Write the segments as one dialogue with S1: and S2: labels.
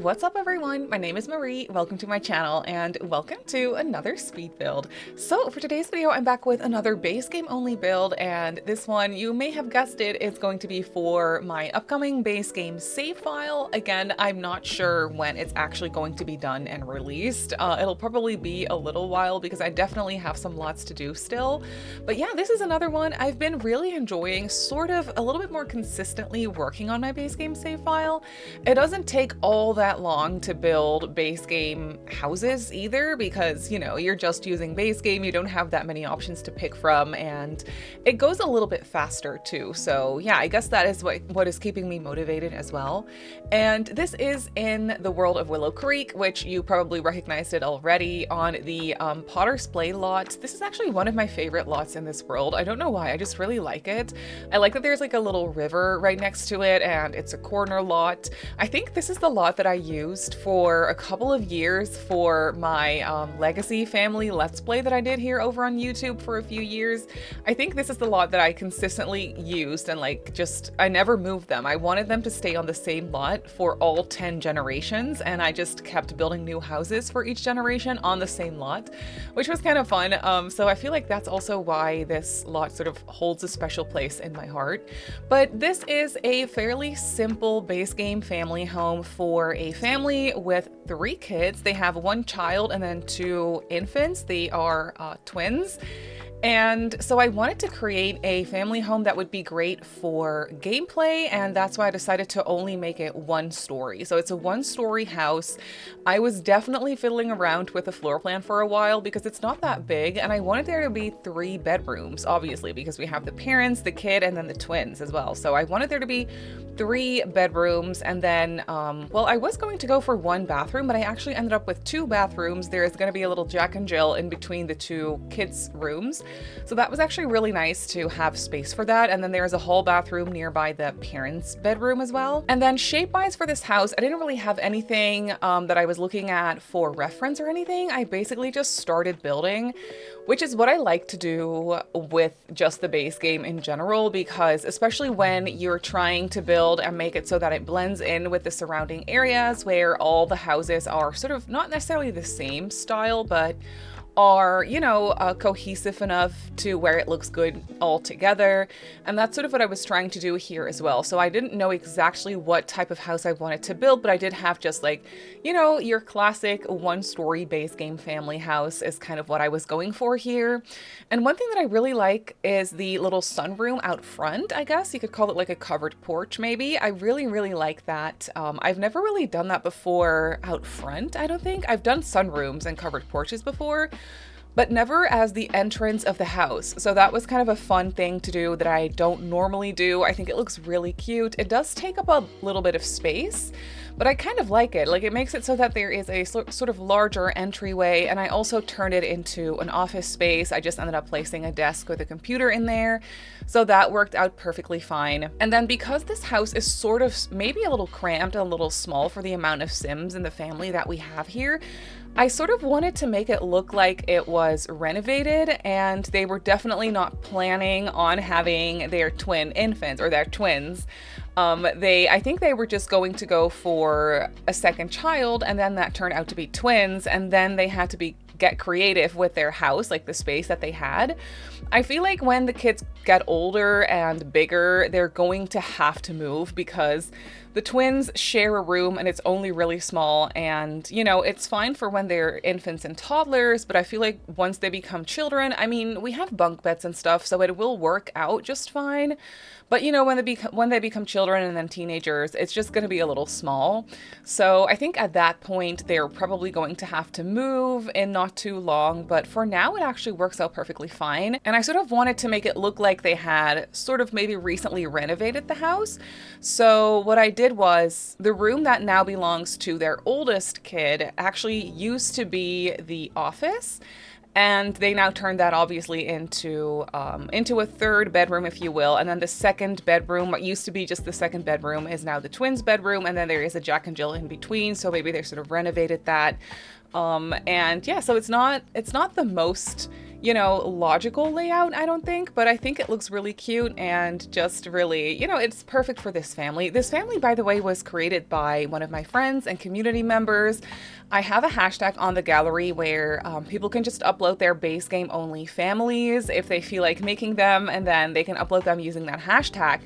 S1: What's up everyone? My name is Marie, welcome to my channel, and welcome to another speed build. So for today's video, I'm back with another base game only build, and this one, you may have guessed it, is going to be for my upcoming base game save file. Again, I'm not sure when it's actually going to be done and released. It'll probably be a little while because I definitely have some lots to do still. But yeah, this is another one I've been really enjoying, sort of a little bit more consistently working on my base game save file. It doesn't take all that long to build base game houses either, because you know, you're just using base game, you don't have that many options to pick from, and it goes a little bit faster too. So yeah, I guess that is what is keeping me motivated as well. And this is in the world of Willow Creek, which you probably recognized it already on the Potter's Play lot. This is actually one of my favorite lots in this world. I don't know why, I just really like it. I like that there's like a little river right next to it, and it's a corner lot. I think this is the lot that I used for a couple of years for my Legacy family Let's Play that I did here over on YouTube for a few years. I think this is the lot that I consistently used, and like I never moved them. I wanted them to stay on the same lot for all 10 generations, and I just kept building new houses for each generation on the same lot, which was kind of fun. So I feel like that's also why this lot sort of holds a special place in my heart. But this is a fairly simple base game family home for a family with 3 kids. They have 1 child and then 2 infants. They are twins. And so I wanted to create a family home that would be great for gameplay, and that's why I decided to only make it 1 story. So it's a 1-story house. I was definitely fiddling around with the floor plan for a while because it's not that big, and I wanted there to be 3 bedrooms, obviously, because we have the parents, the kid, and then the twins as well. So I wanted there to be 3 bedrooms, and then, well, I was going to go for 1 bathroom, but I actually ended up with 2 bathrooms. There is going to be a little Jack and Jill in between the 2 kids' rooms. So that was actually really nice to have space for that. And then there's a hall bathroom nearby the parents' bedroom as well. And then shape-wise for this house, I didn't really have anything that I was looking at for reference or anything. I basically just started building, which is what I like to do with just the base game in general, because especially when you're trying to build and make it so that it blends in with the surrounding areas where all the houses are sort of not necessarily the same style, but are, you know, cohesive enough to where it looks good all together. And that's sort of what I was trying to do here as well. So I didn't know exactly what type of house I wanted to build, but I did have just like, you know, your classic 1-story base game family house is kind of what I was going for here. And one thing that I really like is the little sunroom out front. I guess you could call it like a covered porch maybe. I really, really like that. I've never really done that before out front, I don't think. I've done sunrooms and covered porches before, but never as the entrance of the house. So that was kind of a fun thing to do that I don't normally do. I think it looks really cute. It does take up a little bit of space, but I kind of like it. Like, it makes it so that there is a sort of larger entryway, and I also turned it into an office space. I just ended up placing a desk with a computer in there, so that worked out perfectly fine. And then because this house is sort of maybe a little cramped and a little small for the amount of Sims in the family that we have here, I sort of wanted to make it look like it was renovated, and they were definitely not planning on having their twin infants or their twins. I think they were just going to go for a 2nd child, and then that turned out to be twins, and then they had to get creative with their house, like the space that they had. I feel like when the kids get older and bigger, they're going to have to move because the twins share a room and it's only really small, and you know, it's fine for when they're infants and toddlers, but I feel like once they become children, I mean, we have bunk beds and stuff, so it will work out just fine. But you know, when they become children and then teenagers, it's just going to be a little small. So I think at that point, they're probably going to have to move in not too long. But for now, it actually works out perfectly fine. And I sort of wanted to make it look like they had sort of maybe recently renovated the house. So what I did was, the room that now belongs to their oldest kid actually used to be the office. And they now turned that obviously into a 3rd bedroom, if you will. And then the 2nd bedroom, what used to be just the 2nd bedroom, is now the twins' bedroom. And then there is a Jack and Jill in between. So maybe they sort of renovated that. And yeah, so it's not the most, logical layout, I don't think, but I think it looks really cute and just really, it's perfect for this family. This family, by the way, was created by one of my friends and community members. I have a hashtag on the gallery where people can just upload their base game only families if they feel like making them, and then they can upload them using that hashtag.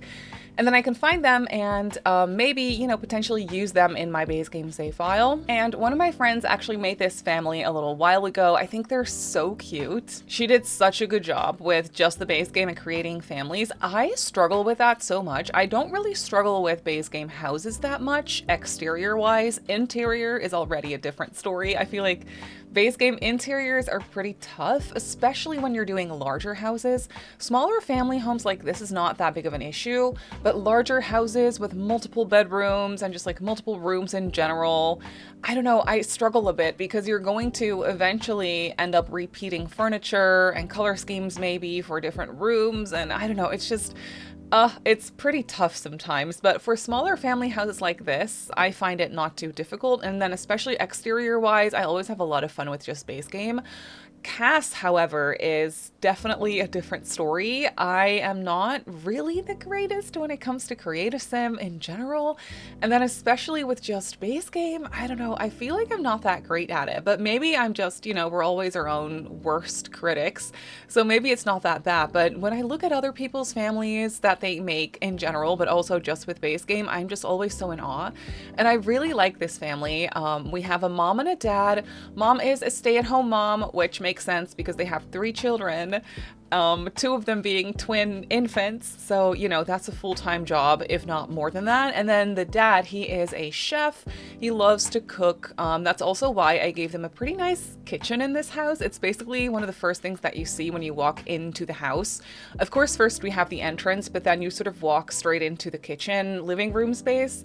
S1: And then I can find them and maybe, potentially use them in my base game save file. And one of my friends actually made this family a little while ago. I think they're so cute. She did such a good job with just the base game and creating families. I struggle with that so much. I don't really struggle with base game houses that much, exterior wise. Interior is already a different story. I feel like base game interiors are pretty tough, especially when you're doing larger houses. Smaller family homes like this is not that big of an issue, but larger houses with multiple bedrooms and just like multiple rooms in general, I don't know, I struggle a bit because you're going to eventually end up repeating furniture and color schemes maybe for different rooms, and I don't know, it's just it's pretty tough sometimes, but for smaller family houses like this, I find it not too difficult. And then especially exterior wise, I always have a lot of fun with just base game. CAS, however, is definitely a different story. I am not really the greatest when it comes to creative sim in general, and then especially with just base game, I don't know, I feel like I'm not that great at it, but maybe I'm just, we're always our own worst critics, so maybe it's not that bad. But when I look at other people's families that they make in general, but also just with base game, I'm just always so in awe, and I really like this family. We have a mom and a dad. Mom is a stay-at-home mom, which makes sense because they have 3 children, 2 of them being twin infants, so that's a full-time job, if not more than that. And then the dad, he is a chef. He loves to cook. That's also why I gave them a pretty nice kitchen in this house. It's basically one of the first things that you see when you walk into the house. Of course, first we have the entrance, but then you sort of walk straight into the kitchen living room space.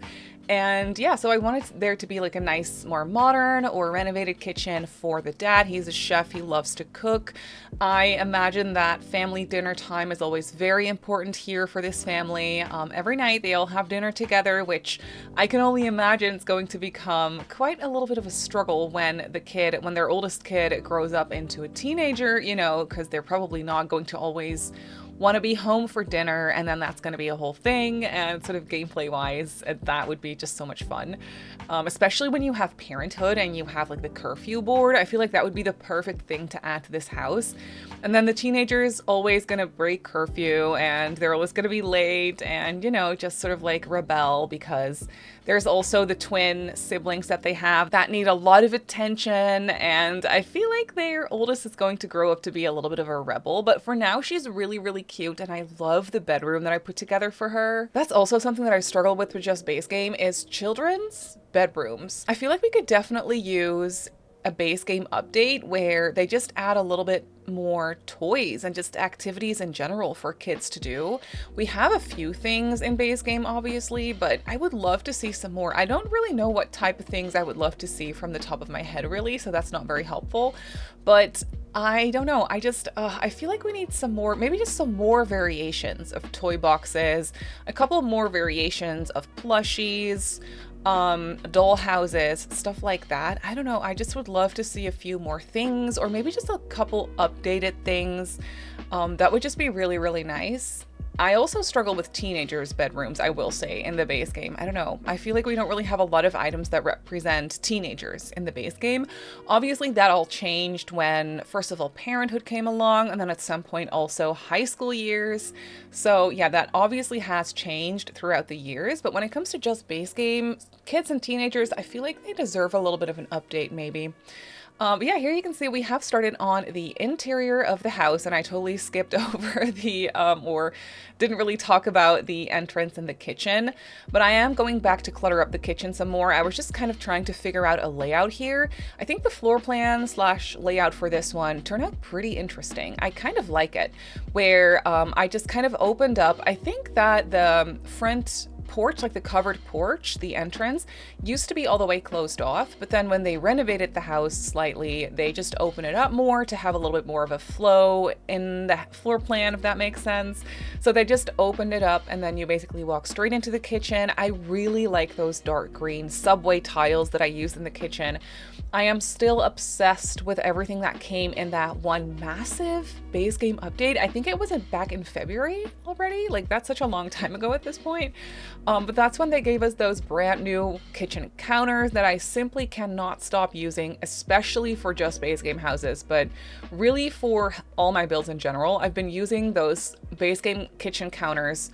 S1: And yeah, so I wanted there to be like a nice, more modern or renovated kitchen for the dad. He's a chef. He loves to cook. I imagine that family dinner time is always very important here for this family. Every night they all have dinner together, which I can only imagine is going to become quite a little bit of a struggle when their oldest kid grows up into a teenager, because they're probably not going to always want to be home for dinner, and then that's going to be a whole thing. And sort of gameplay wise, that would be just so much fun, especially when you have parenthood and you have like the curfew board. I feel like that would be the perfect thing to add to this house. And then the teenagers always going to break curfew and they're always going to be late and just sort of like rebel, because there's also the twin siblings that they have that need a lot of attention, and I feel like their oldest is going to grow up to be a little bit of a rebel, but for now she's really, really cute, and I love the bedroom that I put together for her. That's also something that I struggle with just base game, is children's bedrooms. I feel like we could definitely use a base game update where they just add a little bit more toys and just activities in general for kids to do. We have a few things in base game, obviously, but I would love to see some more. I don't really know what type of things I would love to see from the top of my head, really, so that's not very helpful. But I don't know. I feel like we need some more, maybe just some more variations of toy boxes, a couple more variations of plushies, doll houses, stuff like that. I don't know. I just would love to see a few more things, or maybe just a couple updated things. That would just be really, really nice. I also struggle with teenagers' bedrooms, I will say, in the base game. I don't know. I feel like we don't really have a lot of items that represent teenagers in the base game. Obviously, that all changed when, first of all, parenthood came along, and then at some point also high school years. So yeah, that obviously has changed throughout the years. But when it comes to just base game, kids and teenagers, I feel like they deserve a little bit of an update, maybe. But yeah, here you can see we have started on the interior of the house, and I totally skipped over or didn't really talk about the entrance and the kitchen, but I am going back to clutter up the kitchen some more. I was just kind of trying to figure out a layout here. I think the floor plan / layout for this one turned out pretty interesting. I kind of like it, where I just kind of opened up. I think that the front porch, like the covered porch, the entrance, used to be all the way closed off, but then when they renovated the house slightly, they just opened it up more to have a little bit more of a flow in the floor plan, if that makes sense. So they just opened it up, and then you basically walk straight into the kitchen. I really like those dark green subway tiles that I used in the kitchen. I am still obsessed with everything that came in that one massive base game update. I think it was back in February already. Like, that's such a long time ago at this point. But that's when they gave us those brand new kitchen counters that I simply cannot stop using, especially for just base game houses, but really for all my builds in general. I've been using those base game kitchen counters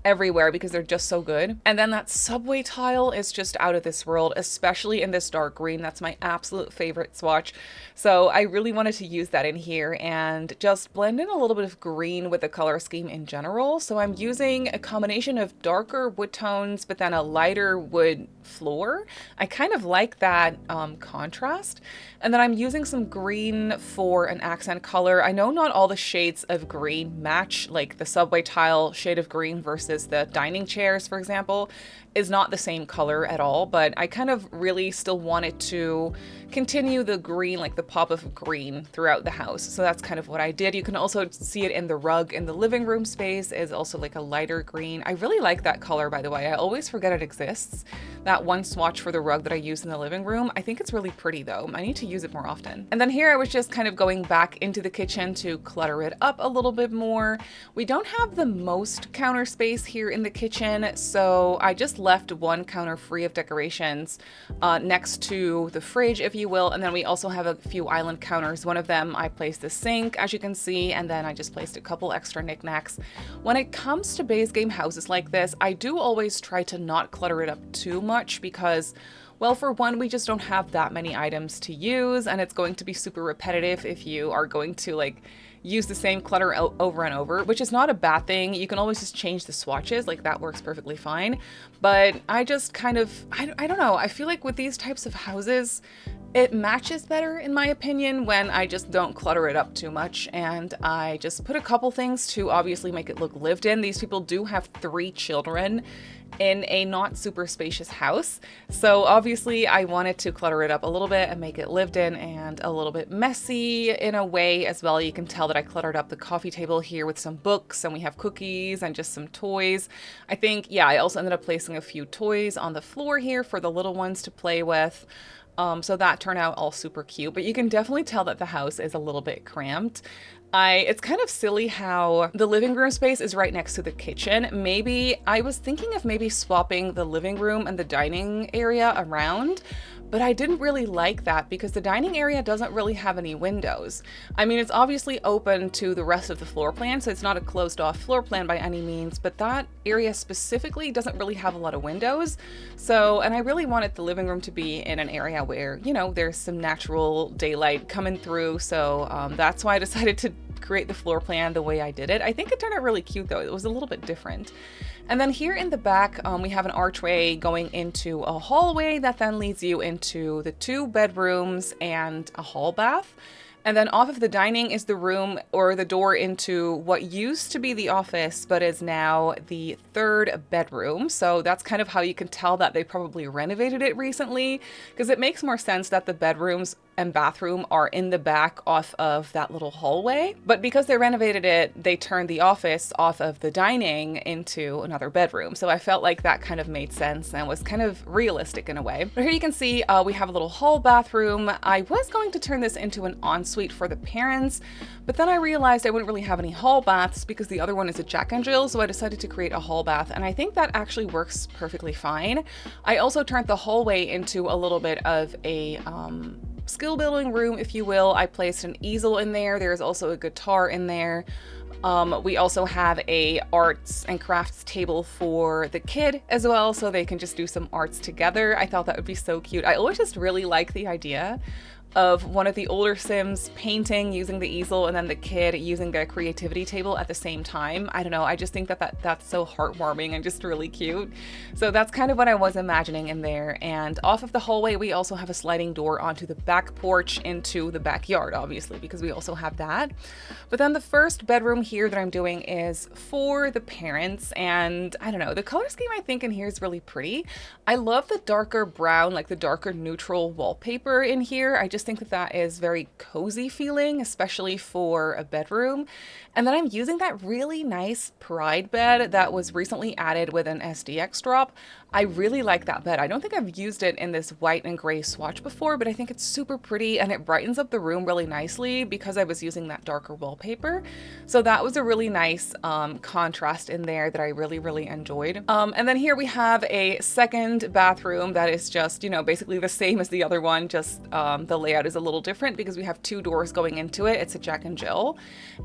S1: everywhere because they're just so good. And then that subway tile is just out of this world, especially in this dark green. That's my absolute favorite swatch. So I really wanted to use that in here and just blend in a little bit of green with the color scheme in general. So I'm using a combination of darker wood tones, but then a lighter wood floor. I kind of like that contrast. And then I'm using some green for an accent color. I know not all the shades of green match, like the subway tile shade of green versus the dining chairs, for example, is not the same color at all, but I kind of really still wanted to continue the green, like the pop of green throughout the house. So that's kind of what I did. You can also see it in the rug in the living room space is also like a lighter green. I really like that color, by the way. I always forget it exists. That one swatch for the rug that I use in the living room. I think it's really pretty though. I need to use it more often. And then here I was just kind of going back into the kitchen to clutter it up a little bit more. We don't have the most counter space here in the kitchen, so I just left one counter free of decorations next to the fridge, if you will, and then we also have a few island counters. One of them I placed the sink, as you can see, and then I just placed a couple extra knickknacks. When it comes to base game houses like this, I do always try to not clutter it up too much because, well, for one, we just don't have that many items to use, and it's going to be super repetitive if you are going to like use the same clutter over and over, which is not a bad thing. You can always just change the swatches, like that works perfectly fine. But I just kind of, I don't know, I feel like with these types of houses, it matches better, in my opinion, when I just don't clutter it up too much and I just put a couple things to obviously make it look lived in. These people do have 3 children in a not super spacious house. So obviously I wanted to clutter it up a little bit and make it lived in and a little bit messy in a way as well. You can tell that I cluttered up the coffee table here with some books, and we have cookies and just some toys. I think, yeah, I also ended up placing a few toys on the floor here for the little ones to play with. So that turned out all super cute, but you can definitely tell that the house is a little bit cramped. It's kind of silly how the living room space is right next to the kitchen. Maybe I was thinking of maybe swapping the living room and the dining area around, but I didn't really like that because the dining area doesn't really have any windows. I mean, it's obviously open to the rest of the floor plan, so it's not a closed off floor plan by any means, but that area specifically doesn't really have a lot of windows. So, and I really wanted the living room to be in an area where, you know, there's some natural daylight coming through. So that's why I decided to create the floor plan the way I did it. I think it turned out really cute though. It was a little bit different. And then here in the back, we have an archway going into a hallway that then leads you into the 2 bedrooms and a hall bath. And then off of the dining is the room or the door into what used to be the office, but is now the 3rd bedroom. So that's kind of how you can tell that they probably renovated it recently, because it makes more sense that the bedrooms and bathroom are in the back off of that little hallway. But because they renovated it, they turned the office off of the dining into another bedroom. So I felt like that kind of made sense and was kind of realistic in a way. But here you can see we have a little hall bathroom. I was going to turn this into an ensuite for the parents, but then I realized I wouldn't really have any hall baths because the other one is a Jack and Jill, so I decided to create a hall bath, and I think that actually works perfectly fine. I also turned the hallway into a little bit of a skill building room, if you will. I placed an easel in there. There's also a guitar in there. We also have a arts and crafts table for the kid as well, so they can just do some arts together. I thought that would be so cute. I always just really like the idea of one of the older Sims painting using the easel and then the kid using the creativity table at the same time. I don't know, I just think that that's so heartwarming and just really cute. So that's kind of what I was imagining in there. And off of the hallway, we also have a sliding door onto the back porch into the backyard, obviously, because we also have that. But then the first bedroom here that I'm doing is for the parents, and I don't know, the color scheme I think in here is really pretty. I love the darker brown, like the darker neutral wallpaper in here. I just just think that that is very cozy feeling, especially for a bedroom. And then I'm using that really nice Pride bed that was recently added with an SDX drop. I really like that bed. I don't think I've used it in this white and gray swatch before, but I think it's super pretty and it brightens up the room really nicely because I was using that darker wallpaper. So that was a really nice contrast in there that I really enjoyed. And then here we have a second bathroom that is just, you know, basically the same as the other one, just the layout is a little different because we have two doors going into it. It's a Jack and Jill.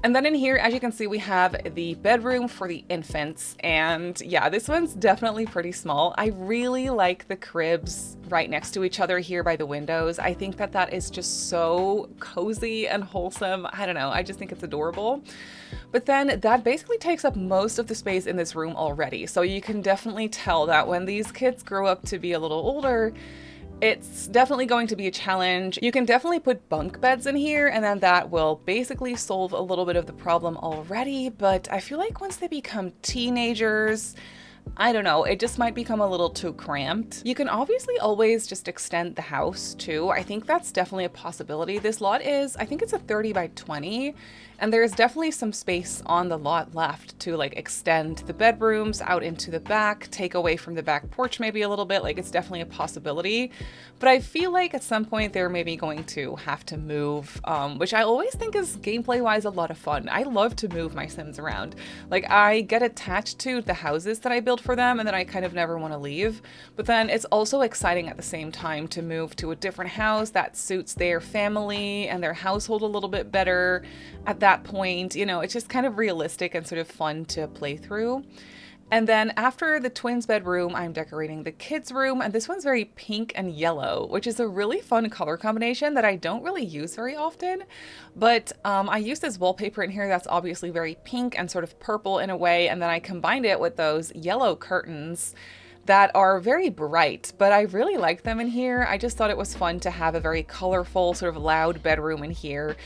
S1: And then in here, as you can see, we have the bedroom for the infants. And yeah, this one's definitely pretty small. I really like the cribs right next to each other here by the windows. I think that that is just so cozy and wholesome. I don't know, I just think it's adorable. But then that basically takes up most of the space in this room already. So you can definitely tell that when these kids grow up to be a little older, it's definitely going to be a challenge. You can definitely put bunk beds in here and then that will basically solve a little bit of the problem already. But I feel like once they become teenagers, I don't know, it just might become a little too cramped. You can obviously always just extend the house too. I think that's definitely a possibility. This lot is, I think it's a 30 by 20, and there's definitely some space on the lot left to like extend the bedrooms out into the back, take away from the back porch maybe a little bit. Like it's definitely a possibility. But I feel like at some point they're maybe going to have to move, which I always think is gameplay wise a lot of fun. I love to move my Sims around. Like I get attached to the houses that I build for them and then I kind of never want to leave. But then it's also exciting at the same time to move to a different house that suits their family and their household a little bit better. At that point, you know, it's just kind of realistic and sort of fun to play through. And then after the twins bedroom, I'm decorating the kids room, and this one's very pink and yellow, which is a really fun color combination that I don't really use very often. But I use this wallpaper in here that's obviously very pink and sort of purple in a way, and then I combined it with those yellow curtains that are very bright, but I really like them in here. I just thought it was fun to have a very colorful, sort of loud bedroom in here.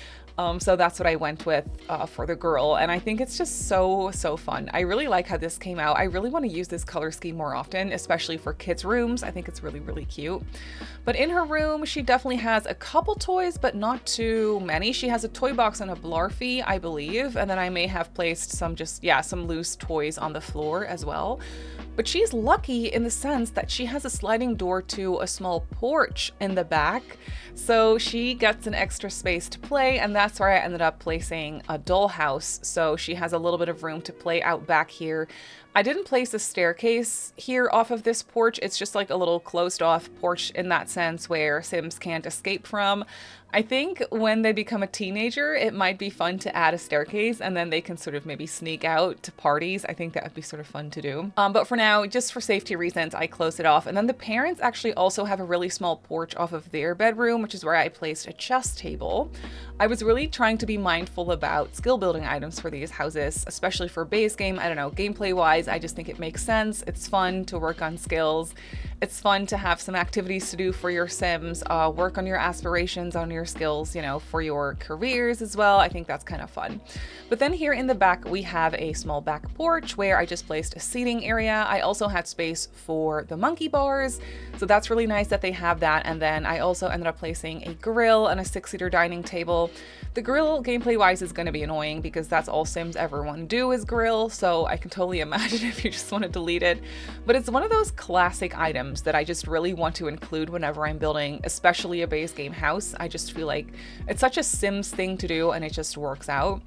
S1: So that's what I went with for the girl, and I think it's just so fun. I really like how this came out. I really want to use this color scheme more often, especially for kids' rooms. I think it's really cute. But in her room, she definitely has a couple toys, but not too many. She has a toy box and a Blarfy, I believe, and then I may have placed some some loose toys on the floor as well. But she's lucky in the sense that she has a sliding door to a small porch in the back. So she gets an extra space to play, and that's where I ended up placing a dollhouse. So she has a little bit of room to play out back here. I didn't place a staircase here off of this porch. It's just like a little closed off porch in that sense where Sims can't escape from. I think when they become a teenager, it might be fun to add a staircase and then they can sort of maybe sneak out to parties. I think that would be sort of fun to do. But for now, just for safety reasons, I closed it off. And then the parents actually also have a really small porch off of their bedroom, which is where I placed a chess table. I was really trying to be mindful about skill building items for these houses, especially for base game. I don't know, gameplay wise, I just think it makes sense. It's fun to work on skills. It's fun to have some activities to do for your Sims, work on your aspirations, on your skills, you know, for your careers as well. I think that's kind of fun. But then here in the back, we have a small back porch where I just placed a seating area. I also had space for the monkey bars, so that's really nice that they have that. And then I also ended up placing a grill and a 6-seater dining table. The grill gameplay wise is going to be annoying because that's all Sims ever want to do is grill, so I can totally imagine if you just want to delete it. But it's one of those classic items that I just really want to include whenever I'm building, especially a base game house. I just feel like it's such a Sims thing to do and it just works out.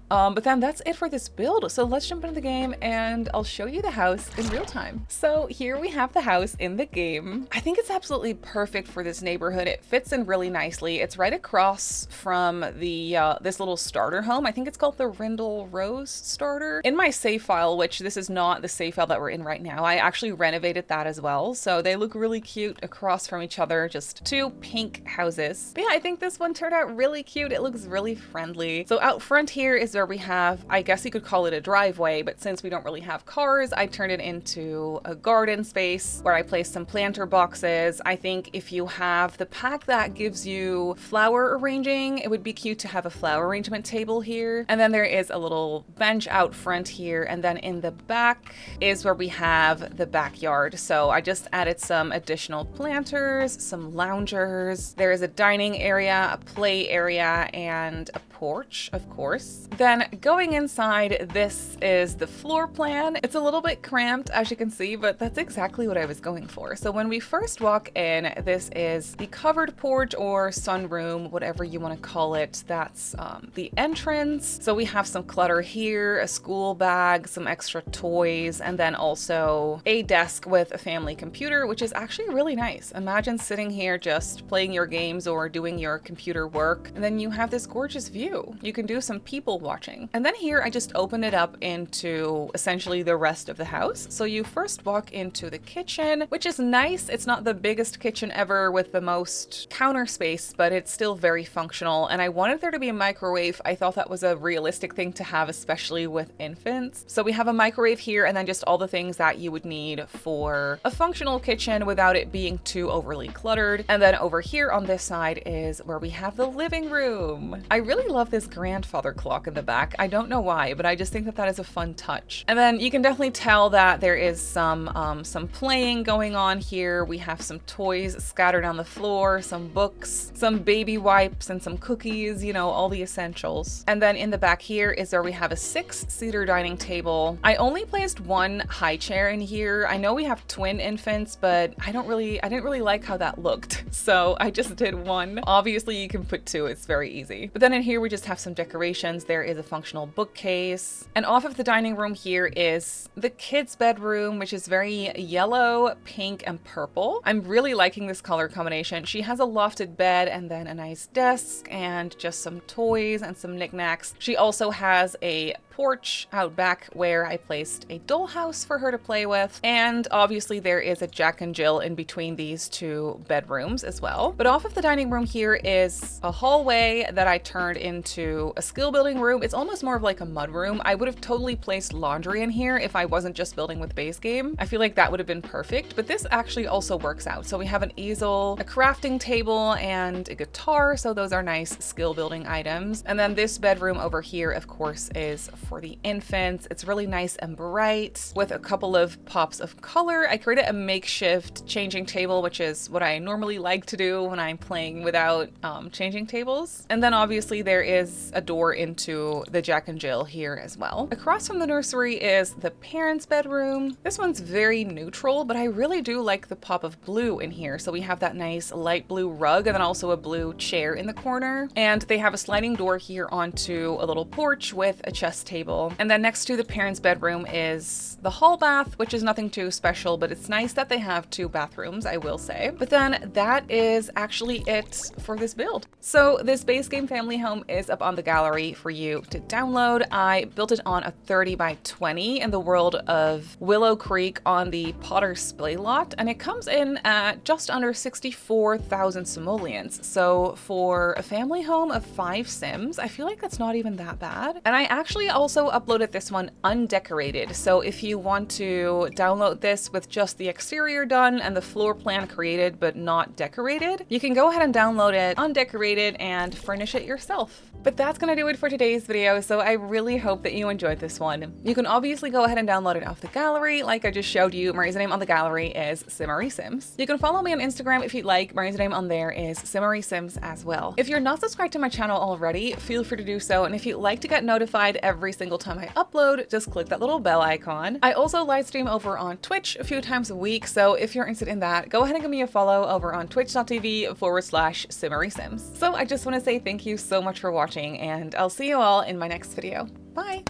S1: But then that's it for this build. So let's jump into the game and I'll show you the house in real time. So here we have the house in the game. I think it's absolutely perfect for this neighborhood. It fits in really nicely. It's right across from the this little starter home. I think it's called the Rindle Rose starter. In my save file, which this is not the save file that we're in right now, I actually renovated that as well. So they look really cute across from each other, just two pink houses. But yeah, I think this one turned out really cute. It looks really friendly. So out front here is where we have, I guess you could call it a driveway, but since we don't really have cars, I turned it into a garden space where I placed some planter boxes. I think if you have the pack that gives you flower arranging, it would be cute to have a flower arrangement table here. And then there is a little bench out front here, and then in the back is where we have the backyard. So I just added some additional planters, some loungers. There is a dining area, a play area, and a porch, of course. Then going inside, this is the floor plan. It's a little bit cramped, as you can see, but that's exactly what I was going for. So when we first walk in, this is the covered porch or sunroom, whatever you want to call it. That's the entrance. So we have some clutter here, a school bag, some extra toys, and then also a desk with a family computer, which is actually really nice. Imagine sitting here just playing your games or doing your computer work, and then you have this gorgeous view. You can do some people watching. And then here I just opened it up into essentially the rest of the house. So you first walk into the kitchen, which is nice. It's not the biggest kitchen ever with the most counter space, but it's still very functional. And I wanted there to be a microwave. I thought that was a realistic thing to have, especially with infants. So we have a microwave here, and then just all the things that you would need for a functional kitchen without it being too overly cluttered. And then over here on this side is where we have the living room. I really love this grandfather clock in the back. I don't know why, but I just think that that is a fun touch. And then you can definitely tell that there is some playing going on here. We have some toys scattered on the floor, some books, some baby wipes, and some cookies, you know, all the essentials. And then in the back here is where we have a 6-seater dining table. I only placed one high chair in here. I know we have twin infants, but I didn't really like how that looked. So I just did one. Obviously you can put two, it's very easy. But then in here we just have some decorations. There is a functional bookcase. And off of the dining room here is the kids' bedroom, which is very yellow, pink, and purple. I'm really liking this color combination. She has a lofted bed and then a nice desk and just some toys and some knickknacks. She also has a porch out back where I placed a dollhouse for her to play with. And obviously there is a Jack and Jill in between these two bedrooms as well. But off of the dining room here is a hallway that I turned into a skill building room. It's almost more of like a mud room. I would have totally placed laundry in here if I wasn't just building with base game. I feel like that would have been perfect, but this actually also works out. So we have an easel, a crafting table, and a guitar. So those are nice skill building items. And then this bedroom over here, of course, is for the infants. It's really nice and bright with a couple of pops of color. I created a makeshift changing table, which is what I normally like to do when I'm playing without changing tables. And then obviously there is a door into the Jack and Jill here as well. Across from the nursery is the parents' bedroom. This one's very neutral, but I really do like the pop of blue in here. So we have that nice light blue rug and then also a blue chair in the corner. And they have a sliding door here onto a little porch with a chess table. And then next to the parents' bedroom is the hall bath, which is nothing too special, but it's nice that they have 2 bathrooms, I will say. But then that is actually it for this build. So this base game family home is up on the gallery for you to download. I built it on a 30 by 20 in the world of Willow Creek on the Potter's Splay lot, and it comes in at just under 64,000 simoleons. So for a family home of 5 Sims, I feel like that's not even that bad. And I actually also uploaded this one undecorated. So if you want to download this with just the exterior done and the floor plan created but not decorated, you can go ahead and download it undecorated and furnish it yourself. But that's gonna do it for today's video, so I really hope that you enjoyed this one. You can obviously go ahead and download it off the gallery, like I just showed you. My username on the gallery is SimmerySims. You can follow me on Instagram if you'd like. My username on there is SimmerySims as well. If you're not subscribed to my channel already, feel free to do so, and if you'd like to get notified every single time I upload, just click that little bell icon. I also live stream over on Twitch a few times a week, so if you're interested in that, go ahead and give me a follow over on twitch.tv/SimmerySims. So I just want to say thank you so much for watching, and I'll see you all in my next video. Bye!